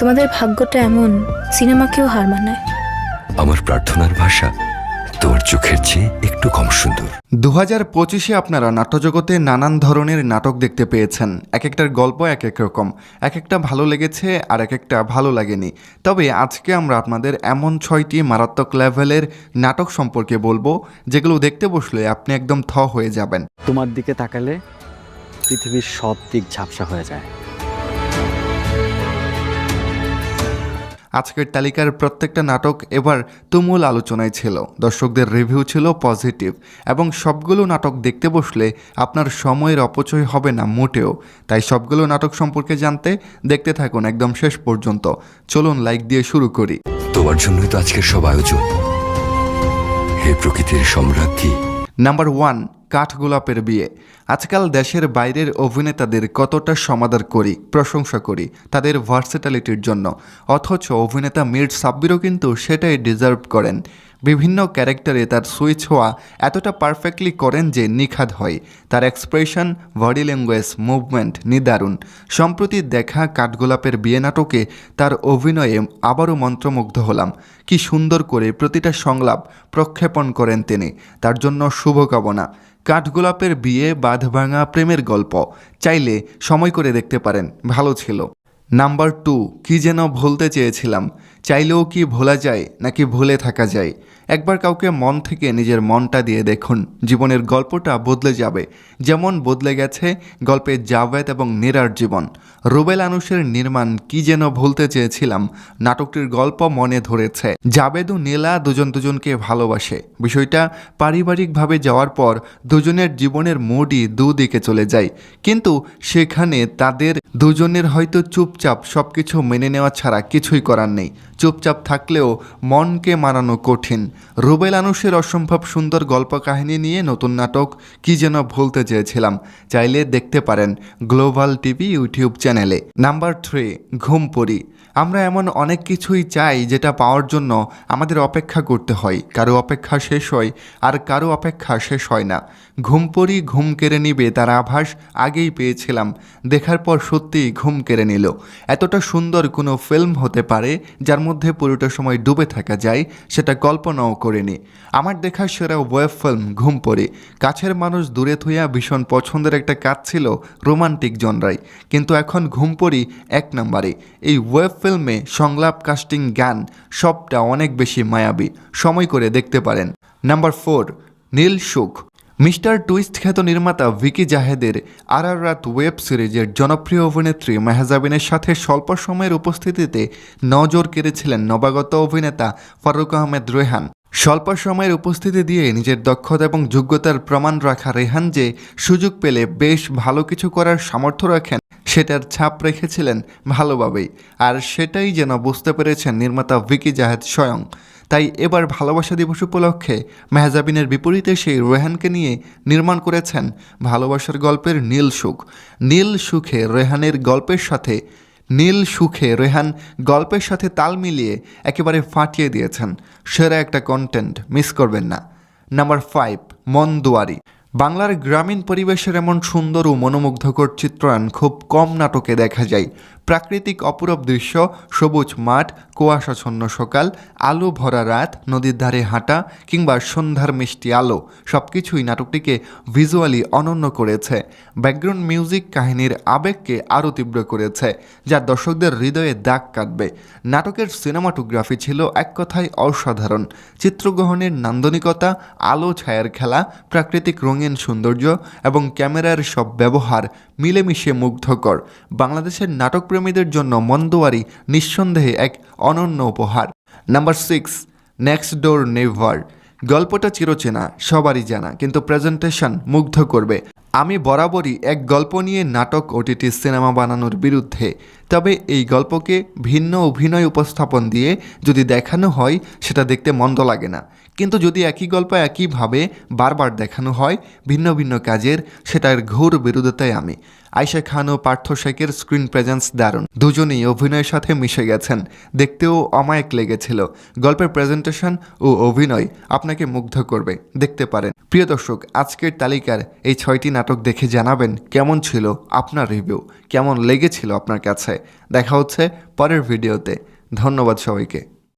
তোমাদের ভাগ্যটা এমন, সিনেমাকেও হার মানায়। আমার প্রার্থনার ভাষা তোমার চোখের চেয়ে একটু কম সুন্দর। 2025-এ আপনারা নাট্যজগতে নানান ধরনের নাটক দেখতে পেয়েছেন। এক একটার গল্প এক এক রকম, এক একটা ভালো লেগেছে আর এক একটা ভালো লাগেনি। তবে আজকে আমরা আপনাদের এমন 6টি মারাত্মক লেভেলের নাটক সম্পর্কে বলবো, যেগুলো দেখতে বসলে আপনি একদম থ হয়ে যাবেন। তোমার দিকে তাকালে পৃথিবীর সব দিক ঝাপসা হয়ে যায়। আজকের তালিকার প্রত্যেকটা নাটক এবার তুমুল আলোচনায় ছিল, দর্শকদের রিভিউ ছিল পজিটিভ, এবং সবগুলো নাটক দেখতে বসলে আপনার সময়ের অপচয় হবে না মোটেও। তাই সবগুলো নাটক সম্পর্কে জানতে দেখতে থাকুন একদম শেষ পর্যন্ত। চলুন লাইক দিয়ে শুরু করি। তোমার জন্যই তো আজকের সব আয়োজন, হে প্রকৃতির সম্রাজ্ঞী। নাম্বার 1, কাঠগোলাপের বিয়ে। আজকাল দেশের বাইরের অভিনেতাদের কতটা সমাদর করি, প্রশংসা করি তাদের ভার্সেটালিটির জন্য, অথচ অভিনেতা মীর সাব্বিরও কিন্তু সেটাই ডিজার্ভ করেন। বিভিন্ন ক্যারেক্টারে তার সুইচ হওয়া এতটা পারফেক্টলি করেন যে নিখাদ হয়। তার এক্সপ্রেশন, বডি ল্যাঙ্গুয়েজ, মুভমেন্ট নিদারুণ। সম্প্রতি দেখা কাঠগোলাপের বিয়ে নাটকে তার অভিনয়ে আবারও মন্ত্রমুগ্ধ হলাম। কি সুন্দর করে প্রতিটা সংলাপ প্রক্ষেপণ করেন তিনি, তার জন্য শুভকামনা। কাঠগোলাপের বিয়ে বাঁধভাঙা প্রেমের গল্প, চাইলে সময় করে দেখতে পারেন, ভালো ছিল। নাম্বার 2, কি যেন ভুলতে চেয়েছিলাম। চাইলেও কি ভোলা যায় নাকি ভুলে থাকা যায়? একবার কাউকে মন থেকে নিজের মনটা দিয়ে দেখুন, জীবনের গল্পটা বদলে যাবে। যেমন বদলে গেছে গল্পে জাভেদ এবং নীরার জীবন। রুবেল আনুশের নির্মাণ কি যেন ভুলতে চেয়েছিলাম নাটকটির গল্প মনে ধরেছে। জাভেদ ও নীলা দুজনকে ভালোবাসে। বিষয়টা পারিবারিকভাবে যাওয়ার পর দুজনের জীবনের মোডই দুদিকে চলে যায়, কিন্তু সেখানে তাদের দুজনের হয়তো চুপচাপ সবকিছু মেনে নেওয়া ছাড়া কিছুই করার নেই। চুপচাপ থাকলেও মনকে মানানো কঠিন। রুবেল আনুশের অসম্ভব সুন্দর গল্প কাহিনী নিয়ে নতুন নাটক কি যেন ভুলতে চেয়েছিলাম, চাইলে দেখতে পারেন গ্লোবাল টিভি ইউটিউব চ্যানেলে। নাম্বার 3, ঘুমপড়ি। আমরা এমন অনেক কিছুই চাই যেটা পাওয়ার জন্য আমাদের অপেক্ষা করতে হয়। কারো অপেক্ষা শেষ হয় আর কারো অপেক্ষা শেষ হয় না। ঘুমপড়ি ঘুম কেড়ে নিবে তার আভাস আগেই পেয়েছিলাম, দেখার পর সত্যিই ঘুম কেড়ে নিল। এতটা সুন্দর কোনো ফিল্ম হতে পারে যার মধ্যে পুরোটা সময় ডুবে থাকা যায়, সেটা কল্পনাও করিনি। আমার দেখা সেরা ওয়েব ফিল্ম ঘুমপড়ি। কাছের মানুষ দূরে থইয়া ভীষণ পছন্দের একটা কাজ ছিল রোমান্টিক জনরায়, কিন্তু এখন ঘুমপড়ি 1 নম্বরে। এই ওয়েব ফিল্মে সংলাপ, কাস্টিং, গান সবটা অনেক বেশি মায়াবী, সময় করে দেখতে পারেন। নাম্বার 4, নীল সুখ। মিস্টার টুইস্ট খ্যাত নির্মাতা ভিকি জাহেদের আরারাত ওয়েব সিরিজের জনপ্রিয় অভিনেত্রী মেহজাবিনের সাথে স্বল্প সময়ের উপস্থিতিতে নজর কেড়েছিলেন নবাগত অভিনেতা ফারুক আহমেদ রেহান। স্বল্প সময়ের উপস্থিতি দিয়ে নিজের দক্ষতা এবং যোগ্যতার প্রমাণ রাখা রেহান যে সুযোগ পেলে বেশ ভালো কিছু করার সামর্থ্য রাখেন, সেটার ছাপ রেখেছিলেন ভালোভাবেই। আর সেটাই যেন বুঝতে পেরেছেন নির্মাতা ভিকি জাহেদ স্বয়ং। তাই এবার ভালোবাসা দিবস উপলক্ষে মেহজাবিনের বিপরীতে সেই রেহানকে নিয়ে নির্মাণ করেছেন ভালোবাসার গল্পের নীল সুখ। নীল সুখে রেহান গল্পের সাথে তাল মিলিয়ে একেবারে ফাটিয়ে দিয়েছেন। সেরা একটা কন্টেন্ট, মিস করবেন না। নাম্বার 5, মনদুয়ারি। বাংলার গ্রামীণ পরিবেশের এমন সুন্দর ও মনোমুগ্ধকর চিত্রায়ন খুব কম নাটকে দেখা যায়। প্রাকৃতিক অপূরব দৃশ্য, সবুজ মাঠ, কুয়াশাচ্ছন্ন সকাল, আলো ভরা রাত, নদীর ধারে হাঁটা কিংবা সন্ধ্যার মিষ্টি আলো, সব কিছুই নাটকটিকে ভিজুয়ালি অনন্য করেছে। ব্যাকগ্রাউন্ড মিউজিক কাহিনীর আবেগকে আরও তীব্র করেছে, যা দর্শকদের হৃদয়ে দাগ কাটবে। নাটকের সিনেমাটোগ্রাফি ছিল এক কথায় অসাধারণ। চিত্রগ্রহণের নান্দনিকতা, আলো ছায়ার খেলা, প্রাকৃতিক রঙিন সৌন্দর্য এবং ক্যামেরার সব ব্যবহার মিলেমিশে মুগ্ধকর। বাংলাদেশের নাটকপ্রেমীদের জন্য মনদুয়ারি নিঃসন্দেহে এক অনন্য উপহার। নাম্বার 6, নেক্সট ডোর নেভার। গল্পটা চিরচেনা, সবারই জানা, কিন্তু প্রেজেন্টেশন মুগ্ধ করবে। আমি বরাবরই এক গল্প নিয়ে নাটক, ওটিটি সিনেমা বানানোর বিরুদ্ধে। তবে এই গল্পকে ভিন্ন অভিনয় উপস্থাপন দিয়ে যদি দেখানো হয় সেটা দেখতে মন্দ লাগে না, কিন্তু যদি একই গল্প একইভাবে বারবার দেখানো হয় ভিন্ন ভিন্ন কাজের, সেটার ঘোর বিরোধিতায় আমি। আয়েশা খান ও পার্থ শেখের স্ক্রিন প্রেজেন্স দারুণ, দুজনেই অভিনয়ের সাথে মিশে গেছেন, দেখতেও অমায়িক লেগেছিল। গল্পের প্রেজেন্টেশন ও অভিনয় আপনাকে মুগ্ধ করবে, দেখতে পারেন। প্রিয় দর্শক, আজকের তালিকার এই 6টি নাটক নাটক দেখে জানাবেন কেমন ছিল আপনার রিভিউ, কেমন লেগেছিল আপনার কাছে। দেখা হচ্ছে পরের ভিডিওতে। ধন্যবাদ সবাইকে।